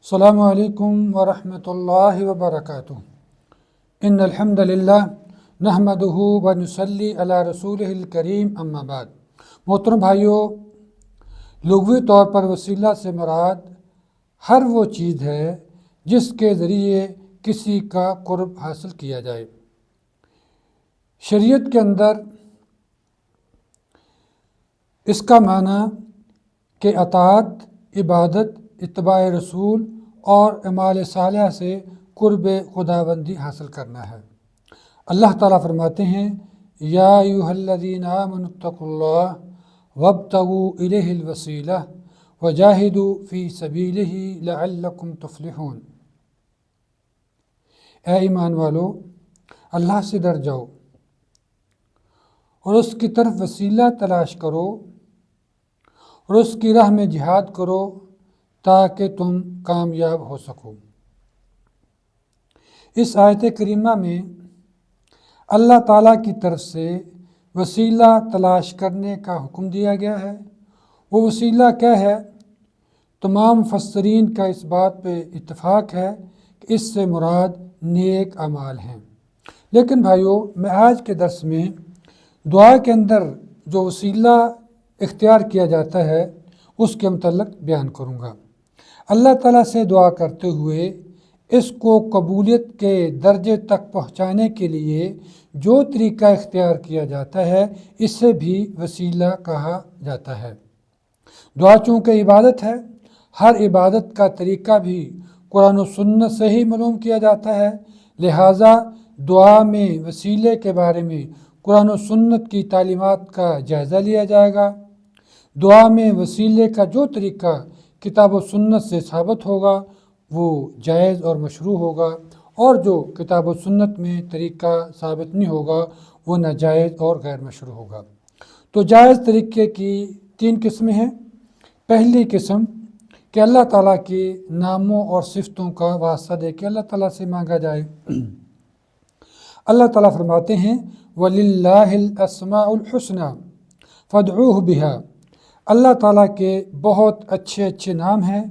السلام علیکم ورحمۃ اللہ وبرکاتہ۔ ان الحمد للہ نحمدہ ونصلی علی رسولہ الکریم اما بعد۔ محترم بھائیوں، لغوی طور پر وسیلہ سے مراد ہر وہ چیز ہے جس کے ذریعے کسی کا قرب حاصل کیا جائے۔ شریعت کے اندر اس کا معنی کہ اطاعت، عبادت، اتباع رسول اور اعمال صالحہ سے قرب خداوندی حاصل کرنا ہے۔ اللہ تعالیٰ فرماتے ہیں یا ایھا الذین آمنوا اتقوا اللہ وابتغوا الیہ الوسیلہ وجاہدوا فی سبیلہ لعلکم تفلحون۔ اے ایمان والو، اللہ سے ڈر جاؤ اور اس کی طرف وسیلہ تلاش کرو اور اس کی راہ میں جہاد کرو تاکہ تم کامیاب ہو سکو۔ اس آیت کریمہ میں اللہ تعالیٰ کی طرف سے وسیلہ تلاش کرنے کا حکم دیا گیا ہے۔ وہ وسیلہ کیا ہے؟ تمام مفسرین کا اس بات پہ اتفاق ہے کہ اس سے مراد نیک اعمال ہیں۔ لیکن بھائیوں، میں آج کے درس میں دعا کے اندر جو وسیلہ اختیار کیا جاتا ہے اس کے متعلق بیان کروں گا۔ اللہ تعالیٰ سے دعا کرتے ہوئے اس کو قبولیت کے درجے تک پہنچانے کے لیے جو طریقہ اختیار کیا جاتا ہے اسے بھی وسیلہ کہا جاتا ہے۔ دعا چونکہ عبادت ہے، ہر عبادت کا طریقہ بھی قرآن و سنت سے ہی معلوم کیا جاتا ہے، لہٰذا دعا میں وسیلے کے بارے میں قرآن و سنت کی تعلیمات کا جائزہ لیا جائے گا۔ دعا میں وسیلے کا جو طریقہ کتاب و سنت سے ثابت ہوگا وہ جائز اور مشروع ہوگا، اور جو کتاب و سنت میں طریقہ ثابت نہیں ہوگا وہ ناجائز اور غیر مشروع ہوگا۔ تو جائز طریقے کی 3 قسمیں ہیں۔ پہلی قسم کہ اللہ تعالیٰ کے ناموں اور صفتوں کا واسطہ دے کے اللہ تعالیٰ سے مانگا جائے۔ اللہ تعالیٰ فرماتے ہیں وَلِلَّهِ الْأَسْمَاءُ الْحُسْنَى فَادْعُوهُ بِهَا۔ اللہ تعالیٰ کے بہت اچھے اچھے نام ہیں،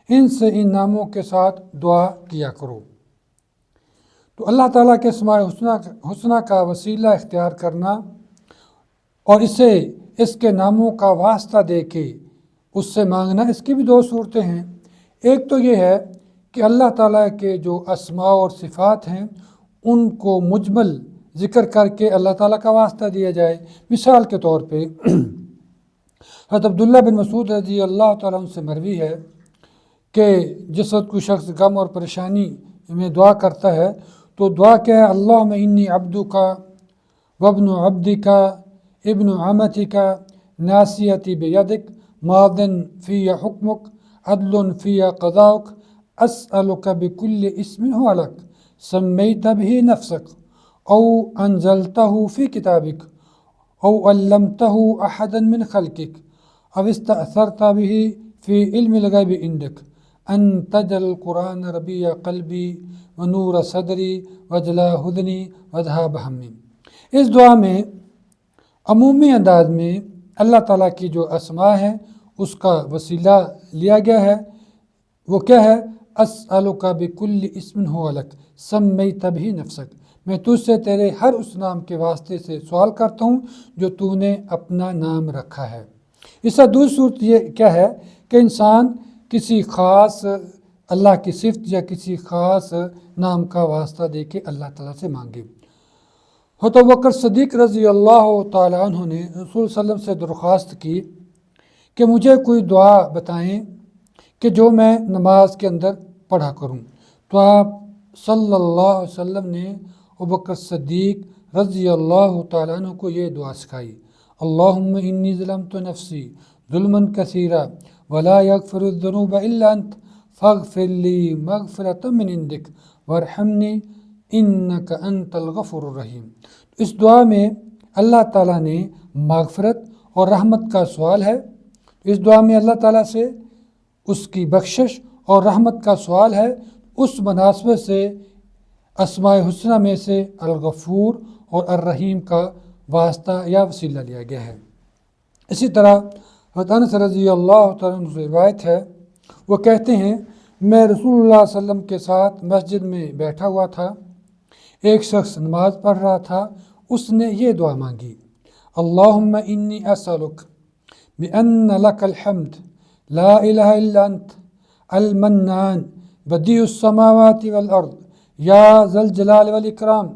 ان سے ان ناموں کے ساتھ دعا کیا کرو۔ تو اللہ تعالیٰ کے اسماء حسنہ کا وسیلہ اختیار کرنا اور اسے اس کے ناموں کا واسطہ دے کے اس سے مانگنا، اس کی بھی 2 صورتیں ہیں۔ ایک تو یہ ہے کہ اللہ تعالیٰ کے جو اسماء اور صفات ہیں ان کو مجمل ذکر کر کے اللہ تعالیٰ کا واسطہ دیا جائے۔ مثال کے طور پہ حضرت عبداللہ بن مسعود رضی اللہ تعالیٰ عنہ سے مروی ہے کہ جس وقت کوئی شخص غم اور پریشانی میں دعا کرتا ہے تو دعا کیا ہے؟ اللہم انی عبدک وابن عبدک ابن عمتک ناصیتی بیدک ماض فی حکمک عدل فی قضاؤک اسألک بکل اسم هو لک سمیت به نفسک او انزلتہ فی کتابک او علمتہ احدا من خلقک او استأثرت به فی علم الغیب عندک ان تجعل القرآن ربیع قلبی ونور صدری وجلاء حزنی وذہاب ہمی۔ اس دعا میں عمومی انداز میں اللہ تعالیٰ کی جو اسماء ہیں اس کا وسیلہ لیا گیا ہے۔ وہ کیا ہے؟ اسألک بکل اسم هو لک سمیت به نفسک، میں تجھ سے تیرے ہر اس نام کے واسطے سے سوال کرتا ہوں جو تو نے اپنا نام رکھا ہے۔ اس کا دوسری صورت یہ کیا ہے کہ انسان کسی خاص اللہ کی صفت یا کسی خاص نام کا واسطہ دے کے اللہ تعالیٰ سے مانگے۔ حضرت ابوبکر صدیق رضی اللہ تعالیٰ عنہ نے رسول صلی اللہ علیہ وسلم سے درخواست کی کہ مجھے کوئی دعا بتائیں کہ جو میں نماز کے اندر پڑھا کروں۔ تو آپ صلی اللہ علیہ وسلم نے ابوبکر صدیق رضی اللہ تعالیٰ عنہ کو یہ دعا سکھائی، اللہم انی ظلمت نفسی ظلما کثیرا ولا یغفر الذنوب الا انت فاغفر لی مغفرۃ من عندک وارحمنی انک انت الغفور الرحیم۔ اس دعا میں اللہ تعالیٰ نے مغفرت اور رحمت کا سوال ہے۔ اس دعا میں اللہ تعالیٰ سے اس کی بخشش اور رحمت کا سوال ہے۔ اس مناسبت سے اسماء حسنہ میں سے الغفور اور الرحیم کا واسطہ یا وسیلہ لیا گیا ہے۔ اسی طرح حضرت انس رضی اللہ تعالیٰ عنہ سے روایت ہے، وہ کہتے ہیں میں رسول اللہ صلی اللہ علیہ وسلم کے ساتھ مسجد میں بیٹھا ہوا تھا، ایک شخص نماز پڑھ رہا تھا، اس نے یہ دعا مانگی، اللہم انی اسألک بأن لک الحمد لا الہ الا انت المنان بدیع السماوات والارض یا ذا الجلال والاکرام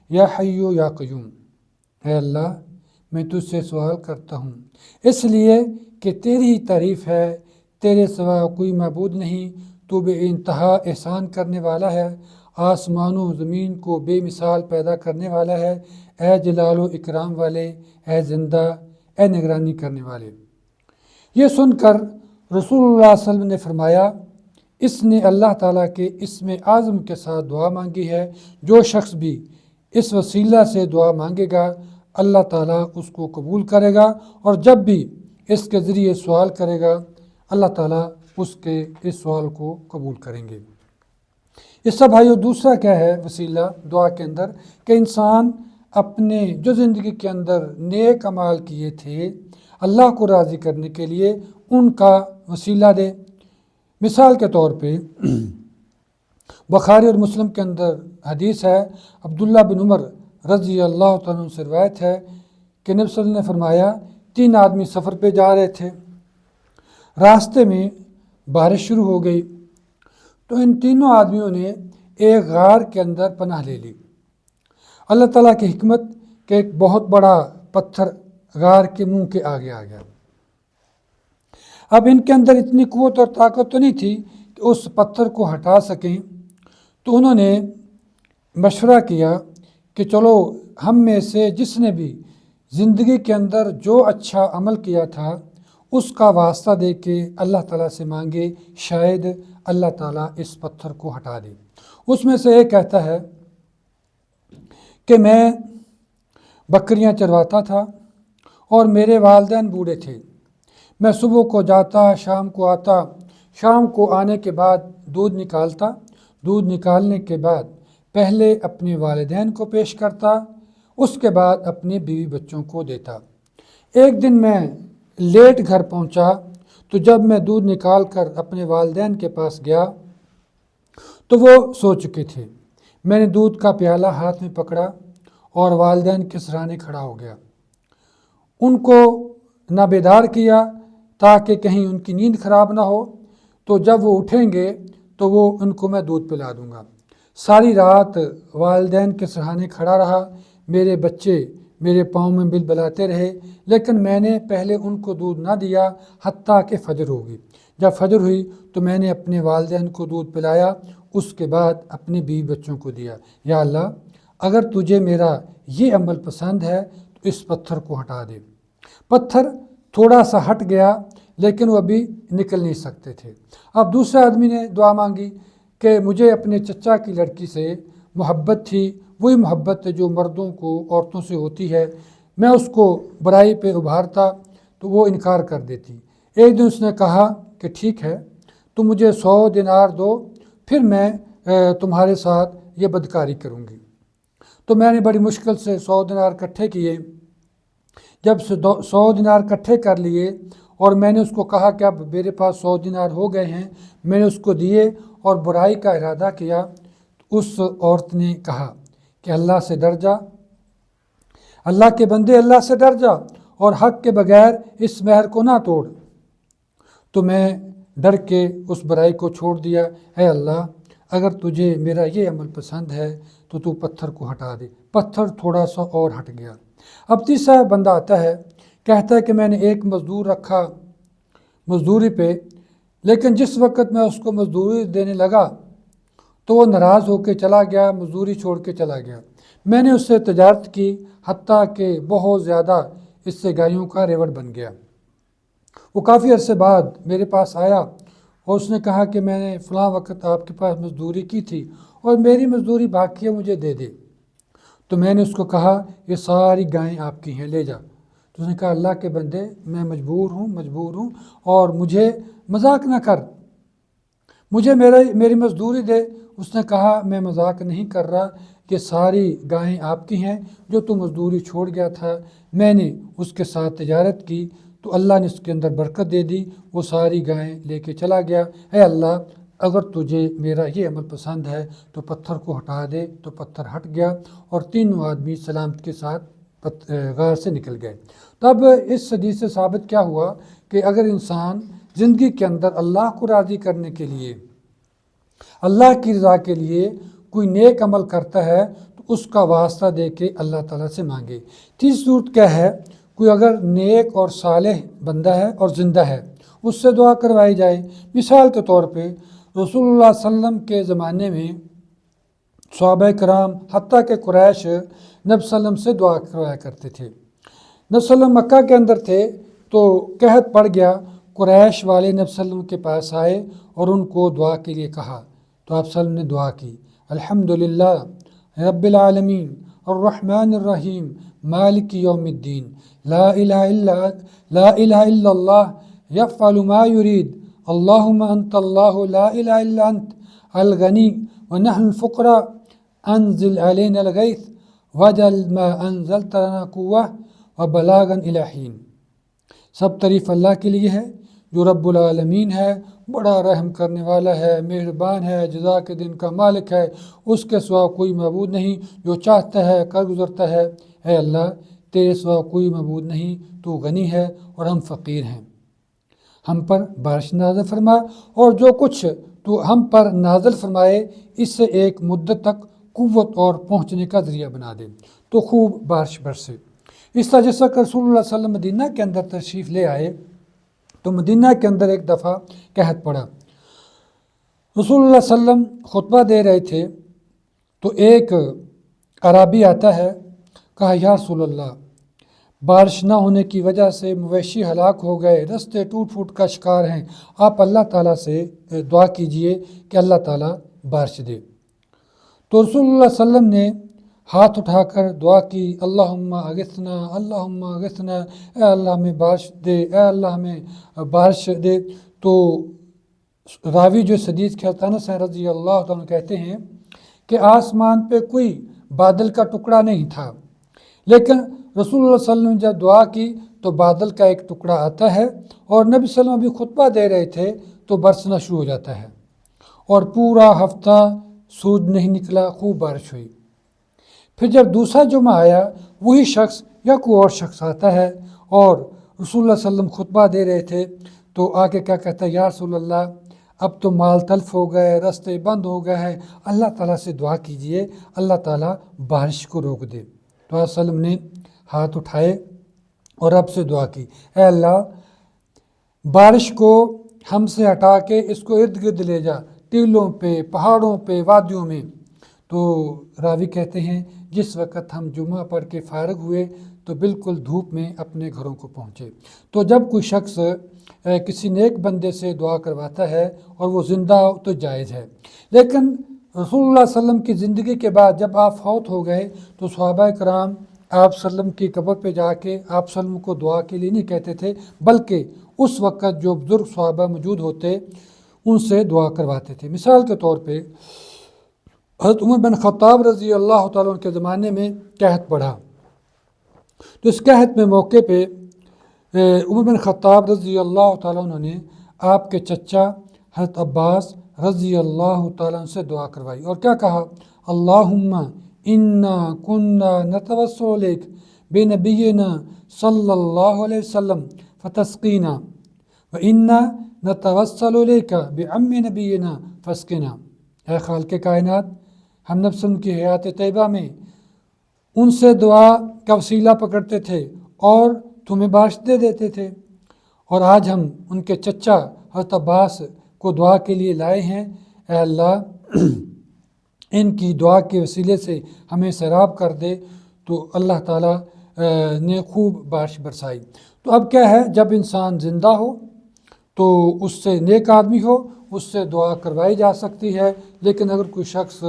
یا حی یا قیوم۔ اے اللہ، میں تجھ سے سوال کرتا ہوں اس لیے کہ تیری ہی تعریف ہے، تیرے سوا کوئی معبود نہیں، تو بے انتہا احسان کرنے والا ہے، آسمان و زمین کو بے مثال پیدا کرنے والا ہے، اے جلال و اکرام والے، اے زندہ، اے نگرانی کرنے والے۔ یہ سن کر رسول اللہ صلی اللہ علیہ وسلم نے فرمایا، اس نے اللہ تعالیٰ کے اسم اعظم کے ساتھ دعا مانگی ہے، جو شخص بھی اس وسیلہ سے دعا مانگے گا اللہ تعالیٰ اس کو قبول کرے گا، اور جب بھی اس کے ذریعے سوال کرے گا اللہ تعالیٰ اس کے اس سوال کو قبول کریں گے۔ اس سے بھائیو دوسرا کیا ہے وسیلہ دعا کے اندر، کہ انسان اپنے جو زندگی کے اندر نیک اعمال کیے تھے اللہ کو راضی کرنے کے لیے ان کا وسیلہ دے۔ مثال کے طور پہ بخاری اور مسلم کے اندر حدیث ہے، عبداللہ بن عمر رضی اللہ تعالیٰ عنہ سے روایت ہے کہ نبی صلی اللہ علیہ وسلم نے فرمایا، 3 آدمی سفر پہ جا رہے تھے، راستے میں بارش شروع ہو گئی تو ان تینوں آدمیوں نے ایک غار کے اندر پناہ لے لی۔ اللہ تعالیٰ کی حکمت کہ ایک بہت بڑا پتھر غار کے منہ کے آگے آ گیا۔ اب ان کے اندر اتنی قوت اور طاقت تو نہیں تھی کہ اس پتھر کو ہٹا سکیں، تو انہوں نے مشورہ کیا کہ چلو ہم میں سے جس نے بھی زندگی کے اندر جو اچھا عمل کیا تھا اس کا واسطہ دے کے اللہ تعالیٰ سے مانگے، شاید اللہ تعالیٰ اس پتھر کو ہٹا دے۔ اس میں سے ایک کہتا ہے کہ میں بکریاں چرواتا تھا اور میرے والدین بوڑھے تھے، میں صبح کو جاتا، شام کو آتا، شام کو آنے کے بعد دودھ نکالتا، دودھ نکالنے کے بعد پہلے اپنے والدین کو پیش کرتا، اس کے بعد اپنے بیوی بچوں کو دیتا۔ ایک دن میں لیٹ گھر پہنچا تو جب میں دودھ نکال کر اپنے والدین کے پاس گیا تو وہ سو چکے تھے۔ میں نے دودھ کا پیالہ ہاتھ میں پکڑا اور والدین کے سرانے کھڑا ہو گیا، ان کو نہ بیدار کیا تاکہ کہیں ان کی نیند خراب نہ ہو، تو جب وہ اٹھیں گے تو وہ ان کو میں دودھ پلا دوں گا۔ ساری رات والدین کے سرانے کھڑا رہا، میرے بچے میرے پاؤں میں بل بلاتے رہے، لیکن میں نے پہلے ان کو دودھ نہ دیا حتیٰ کہ فجر ہوگی۔ جب فجر ہوئی تو میں نے اپنے والدین کو دودھ پلایا، اس کے بعد اپنے بیوی بچوں کو دیا۔ یا اللہ، اگر تجھے میرا یہ عمل پسند ہے تو اس پتھر کو ہٹا دے۔ پتھر تھوڑا سا ہٹ گیا لیکن وہ ابھی نکل نہیں سکتے تھے۔ اب دوسرے آدمی نے دعا مانگی کہ مجھے اپنے چچا کی لڑکی سے محبت تھی، وہی محبت جو مردوں کو عورتوں سے ہوتی ہے، میں اس کو برائی پہ ابھارتا تو وہ انکار کر دیتی۔ ایک دن اس نے کہا کہ ٹھیک ہے، تم مجھے 100 دینار دو، پھر میں تمہارے ساتھ یہ بدکاری کروں گی۔ تو میں نے بڑی مشکل سے 100 دینار اکٹھے کیے۔ جب 100 دینار اکٹھے کر لیے اور میں نے اس کو کہا کہ اب میرے پاس 100 دینار ہو گئے ہیں، میں نے اس کو دیے اور برائی کا ارادہ کیا، تو اس عورت نے کہا کہ اللہ سے ڈر جا، اللہ کے بندے اللہ سے ڈر جا اور حق کے بغیر اس مہر کو نہ توڑ۔ تو میں ڈر کے اس برائی کو چھوڑ دیا۔ اے اللہ، اگر تجھے میرا یہ عمل پسند ہے تو پتھر کو ہٹا دے۔ پتھر تھوڑا سا اور ہٹ گیا۔ اب تیسرا بندہ آتا ہے، کہتا ہے کہ میں نے ایک مزدور رکھا مزدوری پہ، لیکن جس وقت میں اس کو مزدوری دینے لگا تو وہ ناراض ہو کے چلا گیا، مزدوری چھوڑ کے چلا گیا۔ میں نے اس سے تجارت کی حتیٰ کہ بہت زیادہ اس سے گایوں کا ریوڑ بن گیا۔ وہ کافی عرصے بعد میرے پاس آیا اور اس نے کہا کہ میں نے فلاں وقت آپ کے پاس مزدوری کی تھی اور میری مزدوری باقی ہے، مجھے دے دے۔ تو میں نے اس کو کہا یہ ساری گائیں آپ کی ہیں، لے جا۔ تو اس نے کہا اللہ کے بندے، میں مجبور ہوں اور مجھے مذاق نہ کر، مجھے میری مزدوری دے۔ اس نے کہا میں مذاق نہیں کر رہا، کہ ساری گائیں آپ کی ہیں، جو تو مزدوری چھوڑ گیا تھا میں نے اس کے ساتھ تجارت کی تو اللہ نے اس کے اندر برکت دے دی، وہ ساری گائیں لے کے چلا گیا۔ اے اللہ، اگر تجھے میرا یہ عمل پسند ہے تو پتھر کو ہٹا دے، تو پتھر ہٹ گیا اور تینوں آدمی سلامت کے ساتھ غار سے نکل گئے۔ تب اس حدیث سے ثابت کیا ہوا کہ اگر انسان زندگی کے اندر اللہ کو راضی کرنے کے لیے، اللہ کی رضا کے لیے کوئی نیک عمل کرتا ہے تو اس کا واسطہ دے کے اللہ تعالیٰ سے مانگے۔ تیسری صورت کیا ہے؟ کوئی اگر نیک اور صالح بندہ ہے اور زندہ ہے، اس سے دعا کروائی جائے۔ مثال کے طور پہ رسول اللہ صلی اللہ علیہ وسلم کے زمانے میں صحابہ کرام حتیٰ کہ قریش نبی صلی اللہ علیہ وسلم سے دعا کروایا کرتے تھے۔ نبی صلی اللہ علیہ وسلم مکہ کے اندر تھے تو قحط پڑ گیا، قریش والے نبی صلی اللہ علیہ وسلم کے پاس آئے اور ان کو دعا کے لیے کہا، تو آپ صلی اللہ علیہ وسلم نے دعا کی، الحمدللہ رب العالمین الرحمن الرحیم مالک یوم الدین لا الہ الا اللہ یفعل ما یرید اللہم انت اللہ لا الہ الا انت الغنی ونحن الفقراء انزل علینا الغیث وجعل ما انزلت لنا قوة وبلاغا الی حین۔ سب تعریف اللہ کے لیے ہے جو رب العالمین ہے، بڑا رحم کرنے والا ہے، مہربان ہے، جزا کے دن کا مالک ہے، اس کے سوا کوئی معبود نہیں، جو چاہتا ہے کر گزرتا ہے۔ اے اللہ تیرے سوا کوئی معبود نہیں، تو غنی ہے اور ہم فقیر ہیں، ہم پر بارش نازل فرما اور جو کچھ تو ہم پر نازل فرمائے اس سے ایک مدت تک قوت اور پہنچنے کا ذریعہ بنا دے، تو خوب بارش برسے۔ اس طرح جیسا کہ رسول اللہ صلی اللہ علیہ وسلم مدینہ کے اندر تشریف لے آئے تو مدینہ کے اندر ایک دفعہ قحط پڑا۔ رسول اللہ صلی اللہ علیہ وسلم خطبہ دے رہے تھے تو ایک اعرابی آتا ہے، کہا یا رسول اللہ بارش نہ ہونے کی وجہ سے مویشی ہلاک ہو گئے، رستے ٹوٹ پھوٹ کا شکار ہیں، آپ اللہ تعالیٰ سے دعا کیجئے کہ اللہ تعالیٰ بارش دے۔ تو رسول اللہ صلی اللہ علیہ وسلم نے ہاتھ اٹھا کر دعا کی، اللہم اغثنا اللہم اغثنا، اے اللہ ہمیں بارش دے، اے اللہ ہمیں بارش دے۔ تو راوی جو حدیث کے انس رضی اللہ عنہ کہتے ہیں کہ آسمان پہ کوئی بادل کا ٹکڑا نہیں تھا، لیکن رسول اللہ صلی اللہ علیہ وسلم نے جب دعا کی تو بادل کا ایک ٹکڑا آتا ہے اور نبی صلی اللہ علیہ وسلم بھی خطبہ دے رہے تھے تو برسنا شروع ہو جاتا ہے اور پورا ہفتہ سورج نہیں نکلا، خوب بارش ہوئی۔ پھر جب دوسرا جمعہ آیا وہی شخص یا کوئی اور شخص آتا ہے اور رسول اللہ صلی اللہ علیہ وسلم خطبہ دے رہے تھے تو آگے کیا کہتا ہے، یا رسول اللہ اب تو مال تلف ہو گئے، رستے بند ہو گئے ہیں، اللہ تعالیٰ سے دعا کیجئے اللہ تعالیٰ بارش کو روک دے۔ تو آپ صلی اللہ علیہ وسلم نے ہاتھ اٹھائے اور رب سے دعا کی، اے اللہ بارش کو ہم سے ہٹا کے اس کو ارد گرد لے جا، ٹیلوں پہ، پہاڑوں پہ، وادیوں میں۔ تو راوی کہتے ہیں جس وقت ہم جمعہ پڑھ کے فارغ ہوئے تو بالکل دھوپ میں اپنے گھروں کو پہنچے۔ تو جب کوئی شخص کسی نیک بندے سے دعا کرواتا ہے اور وہ زندہ ہو تو جائز ہے، لیکن رسول اللہ صلی اللہ علیہ وسلم کی زندگی کے بعد جب آپ فوت ہو گئے تو صحابہ کرام آپ صلی اللہ علیہ وسلم کی قبر پہ جا کے آپ صلی اللہ علیہ وسلم کو دعا کے لیے نہیں کہتے تھے، بلکہ اس وقت جو بزرگ صحابہ موجود ہوتے ان سے دعا کرواتے تھے۔ مثال کے طور پہ حضرت عمر بن خطاب رضی اللہ تعالیٰ عنہ کے زمانے میں قحط پڑا، تو اس قحط میں موقع پہ عمر بن خطاب رضی اللہ تعالیٰ عنہ نے آپ کے چچا حضرت عباس رضی اللہ تعالیٰ عنہ سے دعا کروائی اور کیا کہا، اللہم انا کننا نتوسل الیک بنبینا صلی اللہ علیہ وسلم فتسقینا وانا نتوسل الیک بعم نبینا فاسقنا۔ اے خالق کائنات، ہم نبی صلی اللہ علیہ وسلم کی حیات طیبہ میں ان سے دعا کا وسیلہ پکڑتے تھے اور تمہیں بارش دے دیتے تھے، اور آج ہم ان کے چچا حضرت عباس کو دعا کے لیے لائے ہیں، اے اللہ ان کی دعا کے وسیلے سے ہمیں سیراب کر دے۔ تو اللہ تعالیٰ نے خوب بارش برسائی۔ تو اب کیا ہے، جب انسان زندہ ہو تو اس سے نیک آدمی ہو اس سے دعا کروائی جا سکتی ہے، لیکن اگر کوئی شخص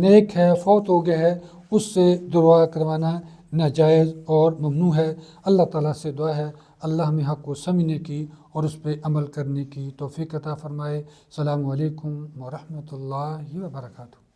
نیک ہے، فوت ہو گیا ہے، اس سے دعا کروانا ناجائز اور ممنوع ہے۔ اللہ تعالیٰ سے دعا ہے اللہ ہمیں حق کو سمجھنے کی اور اس پہ عمل کرنے کی توفیق عطا فرمائے۔ السلام علیکم ورحمۃ اللہ وبرکاتہ۔